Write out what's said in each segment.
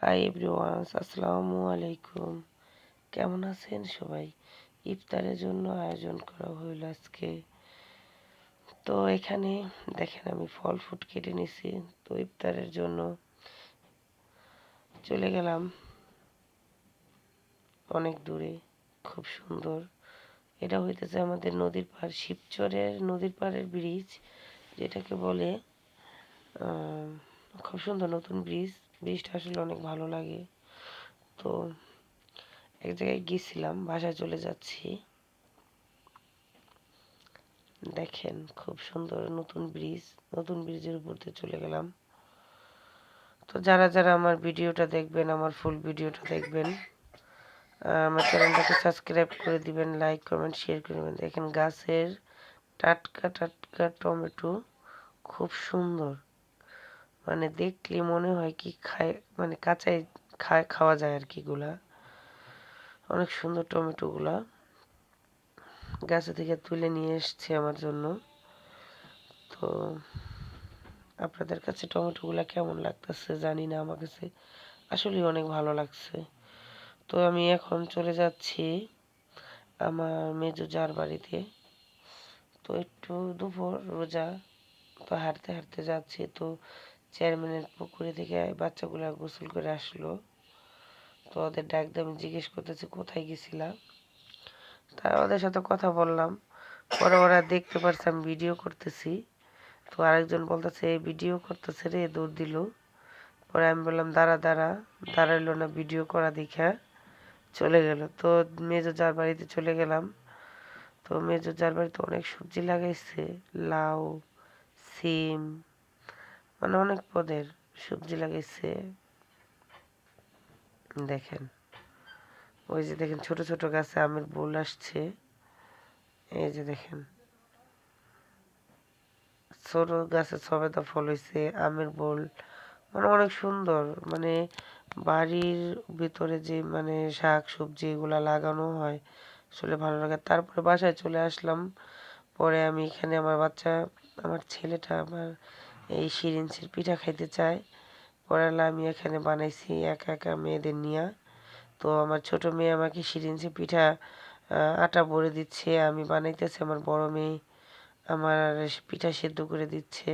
Hi everyone, আসসালামু আলাইকুম। কেমন আছেন সবাই? ইফতারের জন্য আয়োজন করা হইল আজকে। তো এখানে দেখেন আমি ফল ফ্রুট কেটে নিছি। তো ইফতারের জন্য চলে গেলাম অনেক দূরে, খুব সুন্দর। এটা হইতেছে আমাদের নদীর পাড়, শিবচরের নদীর পাড়ের ব্রিজ, যেটাকে বলে খুব সুন্দর নতুন ব্রিজটা আসলে অনেক ভালো লাগে। তো এক জায়গায় গিয়েছিলাম, বাসায় চলে যাচ্ছি। দেখেন খুব সুন্দর নতুন ব্রিজের উপর দিয়ে চলে গেলাম। তো যারা যারা আমার ভিডিওটা দেখবেন, আমার ফুল ভিডিওটা দেখবেন, আমার চ্যানেলটাকে সাবস্ক্রাইব করে দিবেন, লাইক কমেন্ট শেয়ার করে দেবেন। দেখেন গাছের টাটকা টাটকা টমেটো, খুব সুন্দর, মানে দেখলে মনে হয় কি খায়, মানে কাঁচাই খাওয়া যায় আর কি। গুলা অনেক সুন্দর টমেটো গুলা গাছে থেকে তুলে নিয়ে এসছে আমার জন্য। তো আপনাদের কাছে টমেটোগুলা কেমন লাগতেছে জানি না, আমার কাছে আসলে অনেক ভালো লাগছে। তো আমি এখন চলে যাচ্ছি আমার মেজো জার বাড়িতে। তো একটু দুপুর রোজা, তো হাঁটতে হাঁটতে যাচ্ছি। তো চেয়ারম্যানের পুকুরে থেকে বাচ্চাগুলা গোসল করে আসলো। তো ওদের ডাক দিয়ে আমি জিজ্ঞেস করতেছি কোথায় গেছিলাম। তারা ওদের সাথে কথা বললাম। পরে ওরা দেখতে পারছে আমি ভিডিও করতেছি। তো আরেকজন বলতেছে এই ভিডিও করতেছে রে, দৌড় দিল। পরে আমি বললাম দাঁড়াইলো না, ভিডিও করা দেখা চলে গেল। তো মেজো জার বাড়িতে চলে গেলাম। তো মেজো জার বাড়িতে অনেক সবজি লাগাইছে, লাউ, সিম, মানে অনেক পদের সবজি লাগাইছে। দেখেন ওই যে দেখেন ছোট ছোট গাছে আমের বোল আসছে। এই যে দেখেন ছোট গাছে সবেদা ফল হয়েছে, আমের বোল, মানে অনেক সুন্দর। মানে বাড়ির ভিতরে যে মানে শাক সবজি এগুলা লাগানো হয় আসলে ভালো লাগে। তারপরে বাসায় চলে আসলাম। পরে আমি এখানে আমার ছেলেটা আমার এই শিরিনচির পিঠা খাইতে চায়। পরে আমি এখানে বানাইছি একা একা মেয়েদের নিয়ে। তো আমার ছোট মেয়ে আমাকে শিরিনচি পিঠা আটা ভরে দিচ্ছে, আমি বানাইতেছি। আমার বড় মেয়ে আমার পিঠা সেদ্ধ করে দিচ্ছে।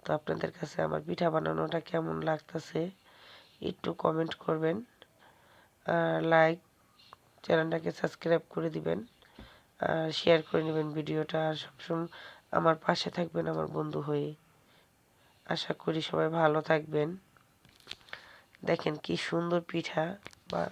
তো আপনাদের কাছে আমার পিঠা বানানোটা কেমন লাগতেছে একটু কমেন্ট করবেন, আর লাইক, চ্যানেলটাকে সাবস্ক্রাইব করে দিবেন, আর শেয়ার করে নেবেন ভিডিওটা। আর সবসময় আমার পাশে থাকবেন আমার বন্ধু হয়ে। আশা করি সবাই ভালো থাকবেন। দেখেন কি সুন্দর পিঠা বা